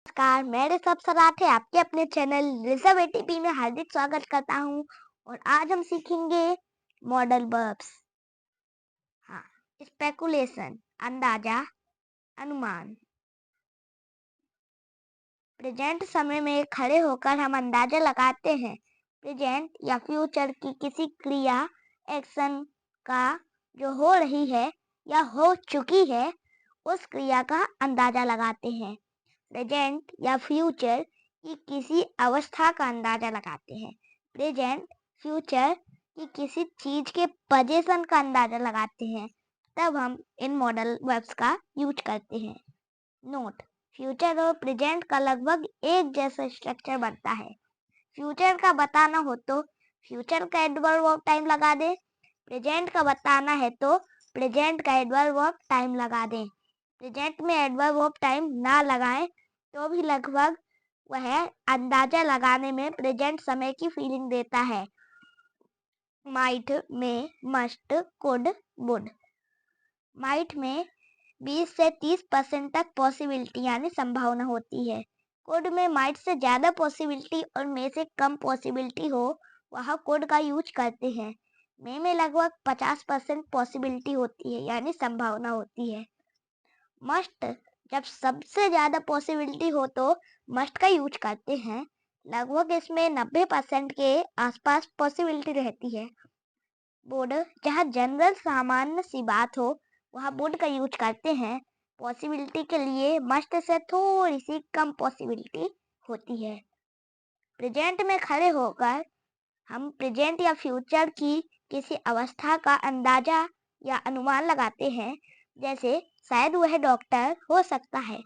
नमस्कार, मैं ऋषभ सराठे आपके अपने चैनल ऋषभ एटीपी में हार्दिक स्वागत करता हूँ। और आज हम सीखेंगे मॉडल वर्ब्स। हाँ, स्पेकुलेशन अंदाजा, अनुमान। प्रेजेंट समय में खड़े होकर हम अंदाजा लगाते हैं प्रेजेंट या फ्यूचर की किसी क्रिया, एक्शन का जो हो रही है या हो चुकी है, उस क्रिया का अंदाजा लगाते हैं। प्रेजेंट या फ्यूचर की किसी अवस्था का अंदाजा लगाते हैं। प्रेजेंट फ्यूचर की किसी चीज के पोजीशन का अंदाजा लगाते हैं। तब हम इन मॉडल वर्ब्स का यूज करते हैं। नोट: फ्यूचर और प्रेजेंट का लगभग एक जैसा स्ट्रक्चर बनता है। फ्यूचर का बताना हो तो फ्यूचर का एडवर्ब ऑफ टाइम लगा दें। प्रेजेंट का बताना है तो प्रेजेंट का एडवर्ब ऑफ टाइम लगा दें। प्रेजेंट में एडवर्ब ऑफ टाइम ना लगाएं तो भी लगभग वह अंदाजा लगाने में प्रेजेंट समय की फीलिंग देता है। माइट में, मस्ट, कुड, वुड। माइट में 20 से 30% तक पॉसिबिलिटी यानी संभावना होती है। कुड में माइट से ज्यादा पॉसिबिलिटी और मे से कम पॉसिबिलिटी हो, वह कुड का यूज करते हैं। मे में लगभग 50% पॉसिबिलिटी होती है यानी संभावना होती है। मस्ट जब सबसे ज्यादा पॉसिबिलिटी हो तो मस्ट का यूज करते हैं। लगभग इसमें 90% के आसपास पॉसिबिलिटी रहती है। वुड जहाँ जनरल सामान्य सी बात हो, वहाँ वुड का यूज करते हैं। पॉसिबिलिटी के लिए मस्ट से थोड़ी सी कम पॉसिबिलिटी होती है। प्रेजेंट में खड़े होकर हम प्रेजेंट या फ्यूचर की किसी अवस्था का अंदाजा या अनुमान लगाते हैं। जैसे शायद वह डॉक्टर हो सकता है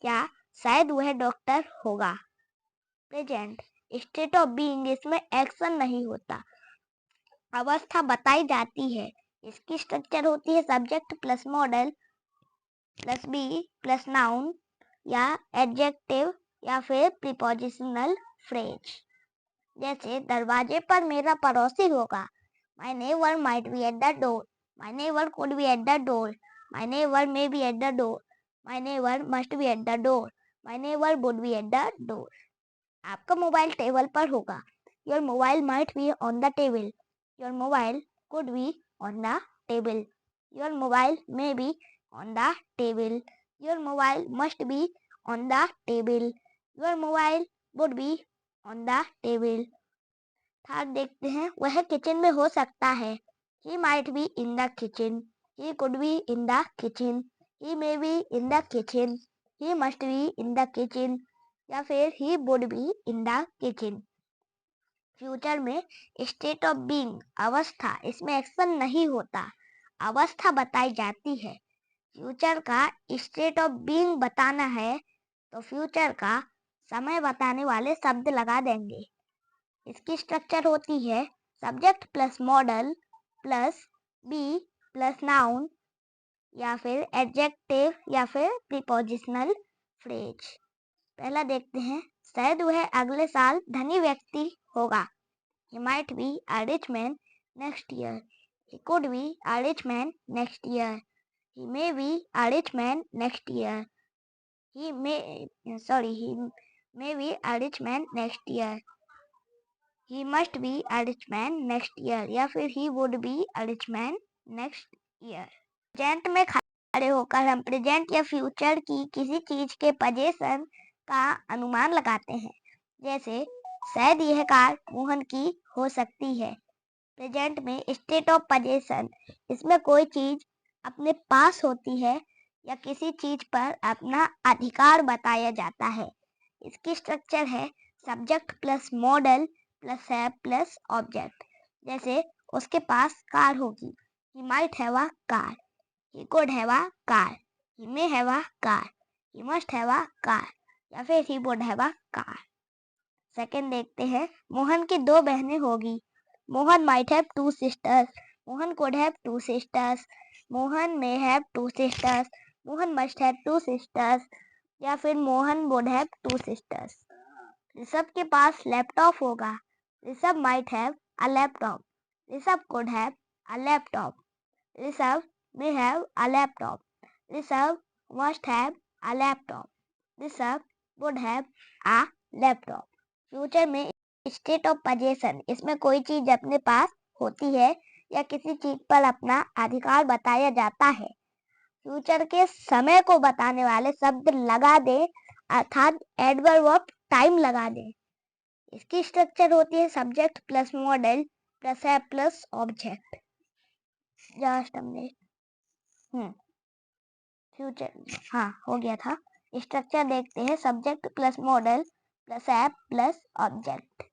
या शायद वह डॉक्टर होगा। प्रेजेंट स्टेट ऑफ बीइंग, इसमें एक्शन नहीं होता, अवस्था बताई जाती है। इसकी स्ट्रक्चर होती है subject plus modal plus be plus noun या एडजेक्टिव या फिर प्रीपोजिशनल फ्रेज। जैसे दरवाजे पर मेरा पड़ोसी होगा। My neighbor might be at the door. My neighbor could be at the door. My neighbor may be at the door. My neighbor must be at the door. My neighbor would be at the door. आपका mobile table पर होगा। Your mobile might be on the table. Your mobile could be on the table. Your mobile may be on the table. Your mobile must be on the table. Your mobile would be on the table. Third देखते हैं, वह kitchen में हो सकता है। He might be in the kitchen. He could be in the kitchen. He may be in the kitchen. He must be in the kitchen. या फिर he would be in the kitchen. Future में state of being, अवस्था, इसमें action नहीं होता, अवस्था बताई जाती है। फ्यूचर का स्टेट ऑफ बीइंग बताना है तो फ्यूचर का समय बताने वाले शब्द लगा देंगे। इसकी स्ट्रक्चर होती है subject plus modal plus be plus noun या फिर एडजेक्टिव या फिर प्रीपोजिशनल फ्रेज। पहला देखते हैं, शायद वह अगले साल धनी व्यक्ति होगा। He might be a rich man next year. He could be a rich man next year. He may be a rich man next year. He may be a rich man next year. He must be a rich man next year या फिर he would be a rich man next year। Present में खड़े होकर हम present या future की किसी चीज के पोजीशन का अनुमान लगाते हैं। जैसे शायद यह कार मोहन की हो सकती है। प्रेजेंट में स्टेट ऑफ पोजीशन, इसमें कोई चीज अपने पास होती है या किसी चीज पर अपना अधिकार बताया जाता है। इसकी स्ट्रक्चर है सब्जेक्ट प्लस मॉडल प्लस है प्लस ऑब्जेक्ट। जैसे उसके पास कार होगी। He might have a car. He could have a car. He may have a car. He must have a car. या फिर he would have a car। Second देखते हैं, मोहन की 2 बहनें होगी। Mohan might have 2 sisters. Mohan could have 2 sisters. Mohan may have 2 sisters. Mohan must have 2 sisters या फिर Mohan would have 2 sisters। Rishabh के पास लैपटॉप होगा। Rishabh might have a laptop. Rishabh could have a laptop. Rishabh may have a laptop. Rishabh must have a laptop. Rishabh would have a laptop. Future में state of possession, इसमें कोई चीज अपने पास होती है या किसी चीज पर अपना अधिकार बताया जाता है। फ्यूचर के समय को बताने वाले शब्द लगा दे, अर्थात एडवर्ब ऑफ टाइम लगा दे। इसकी स्ट्रक्चर होती है सब्जेक्ट प्लस मॉडल प्लस है प्लस ऑब्जेक्ट। जस्ट हमने फ्यूचर, हाँ हो गया था। स्ट्रक्चर देखते हैं, subject plus modal plus have plus object.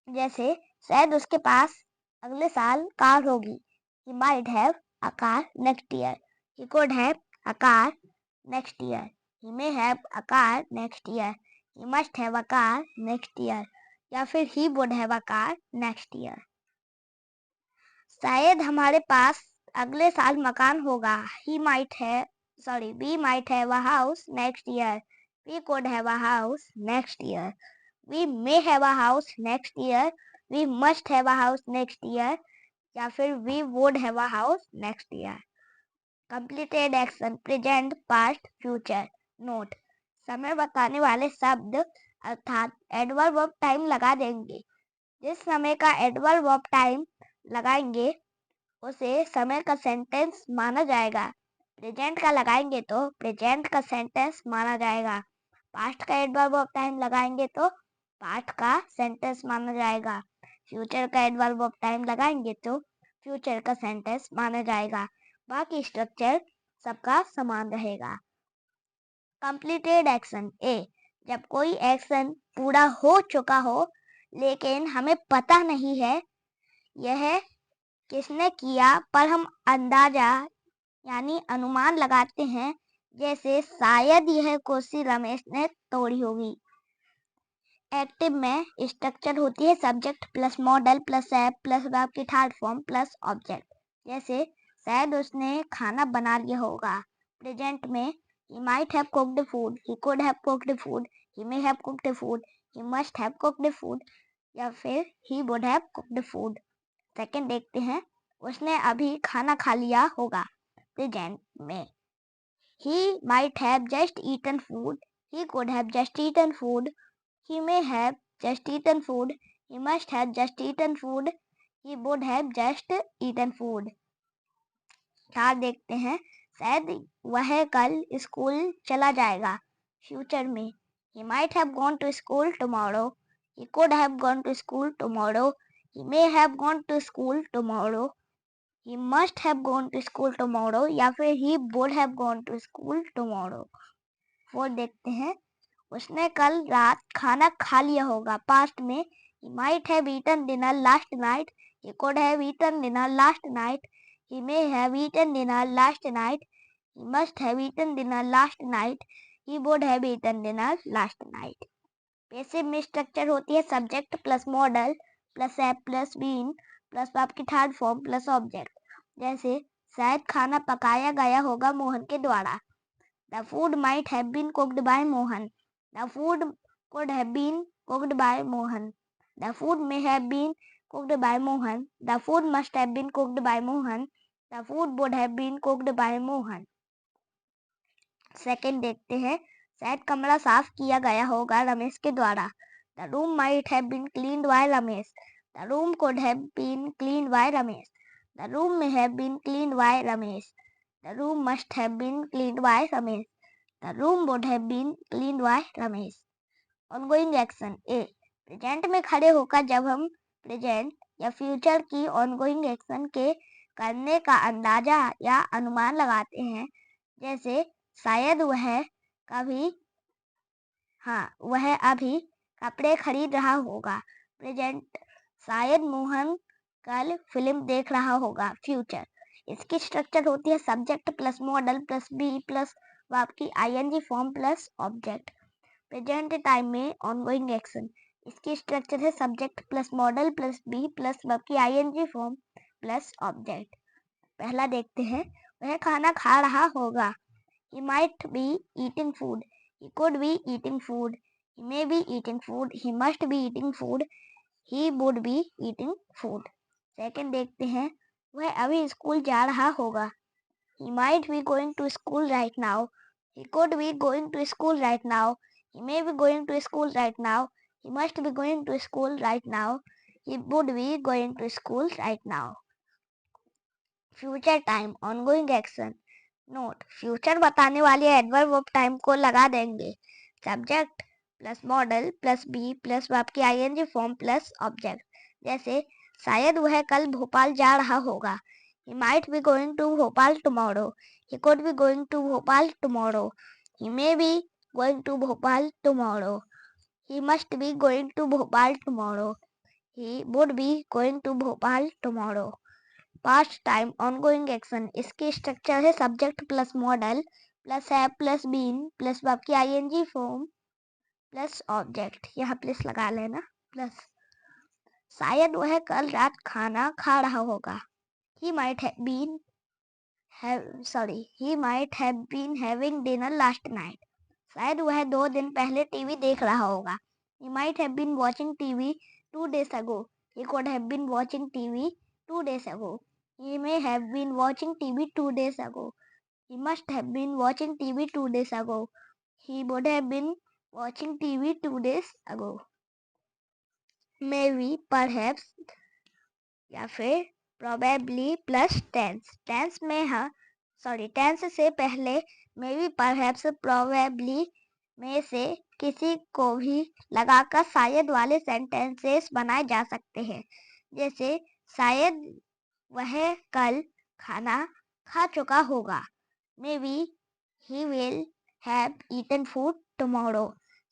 जैसे शायद उसके पास अगले साल कार होगी। He might have a car next year. He could have a car next year. He may have a car next year. He must have a car next year. या फिर he would have a car next year. शायद हमारे पास अगले साल मकान होगा। We might have a house next year. We could have a house next year. We may have a house next year. We must have a house next year. या फिर we would have a house next year. Completed action, present, past, future. Note, समय बताने वाले शब्द अर्थात adverb of time लगा देंगे। जिस समय का एडवर्ब ऑफ टाइम लगाएंगे उसे समय का सेंटेंस माना जाएगा। प्रेजेंट का लगाएंगे तो प्रेजेंट का सेंटेंस माना जाएगा। पास्ट का एडवर्ब ऑफ टाइम लगाएंगे तो पास्ट का सेंटेंस माना जाएगा। फ्यूचर का एडवर्ब ऑफ टाइम लगाएंगे तो फ्यूचर का सेंटेंस माना जाएगा। बाकी स्ट्रक्चर सबका समान रहेगा। कंप्लीटेड एक्शन ए, जब कोई एक्शन पूरा हो चुका हो लेकिन हमें पता नहीं है यह किसने किया, पर हम अंदाजा यानी अनुमान लगाते हैं। जैसे शायद यह कुर्सी रमेश ने तोड़ी होगी। एक्टिव में स्ट्रक्चर होती है subject plus modal plus have plus verb की थर्ड फॉर्म प्लस ऑब्जेक्ट। जैसे शायद उसने खाना बना लिया होगा। प्रेजेंट में he might have cooked food, he could have cooked food, he may have cooked food, he must have cooked food या फिर he would have cooked food। Second देखते हैं, उसने अभी खाना खा लिया होगा। प्रेजेंट में he might have just eaten food, he could have just eaten food, he may have just eaten food, he must have just eaten food, he would have just eaten food। चार देखते हैं, शायद वह कल school चला जाएगा। Future में he might have gone to school tomorrow, he could have gone to school tomorrow, he may have gone to school tomorrow, he must have gone to school tomorrow या फिर he would have gone to school tomorrow। Four देखते हैं, उसने कल रात खाना खा लिया होगा। पास्ट में he might have eaten dinner last night, he could have eaten dinner last night, he may have eaten dinner last night, he must have eaten dinner last night, he would have eaten dinner last night। Passive में structure होती है subject plus modal plus have plus been plus verb की third form plus object. जैसे शायद खाना पकाया गया होगा मोहन के द्वारा। The food might have been cooked by Mohan. The food could have been cooked by Mohan. The food may have been cooked by Mohan. The food must have been cooked by Mohan. The food would have been cooked by Mohan। Second देखते हैं, शायद कमरा साफ किया गया होगा रमेश के द्वारा। The room might have been cleaned by Ramesh. The room could have been cleaned by Ramesh. The room may have been cleaned by Ramesh. The room must have been cleaned by Ramesh. The room would have been cleaned by Ramesh। Ongoing action A, present में खड़े होकर जब हम present या future की ongoing action के करने का अंदाजा या अनुमान लगाते हैं। जैसे शायद वह अभी कपड़े खरीद रहा होगा। प्रेजेंट, शायद मोहन कल फिल्म देख रहा होगा। फ्यूचर, इसकी स्ट्रक्चर होती है subject plus modal plus be plus verb की ING form plus object. Present time में ऑनगोइंग एक्शन, इसकी स्ट्रक्चर है subject plus modal plus be plus verb की आईएनजी फॉर्म प्लस ऑब्जेक्ट। पहला देखते हैं, वह खाना खा रहा होगा। He might be eating food, he could be eating food, he may be eating food, he must be eating food, he would be eating food। Second देखते हैं, वह अभी स्कूल जा रहा होगा। He might be going to school right now, he could be going to school right now, He may be going to school right now. He must be going to school right now. He would be going to school right now. Future time, ongoing action. Note, future बताने वाले adverb of time को लगा देंगे subject plus modal plus be plus आपकी ING form plus object. जैसे शायद वह कल भोपाल जा रहा होगा। He might be going to Bhopal tomorrow. He could be going to Bhopal tomorrow. He may be going to Bhopal tomorrow. He must be going to Bhopal tomorrow. He would be going to Bhopal tomorrow. Past time ongoing action, इसकी structure है subject plus modal plus है plus been plus आपकी ING form plus object. यहाँ plus लगा लेना plus. शायद वह कल रात खाना खा रहा होगा। he might have been having dinner last night. शायद वह 2 दिन पहले टीवी देख रहा होगा। he might have been watching TV 2 days ago. he could have been watching TV 2 days ago. He may have been watching TV 2 days ago. He must have been watching TV 2 days ago. He would have been watching TV 2 days ago. Maybe, perhaps या फिर probably plus tense. Tense से पहले maybe, perhaps, probably में से किसी को भी लगाकर शायद वाले सेंटेंसेस बनाए जा सकते हैं। जैसे शायद वह कल खाना खा चुका होगा। Maybe he will have eaten food tomorrow.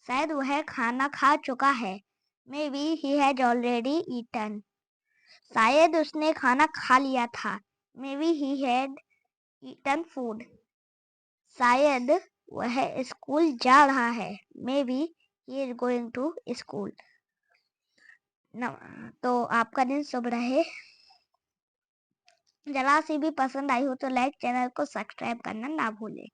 शायद वह खाना खा चुका है। Maybe he has already eaten. शायद उसने खाना खा लिया था। Maybe he had eaten food. शायद वह स्कूल जा रहा है। Maybe he is going to school. तो आपका दिन शुभ रहे। जरा सी भी पसंद आई हो तो लाइक, चैनल को सब्सक्राइब करना ना भूलें।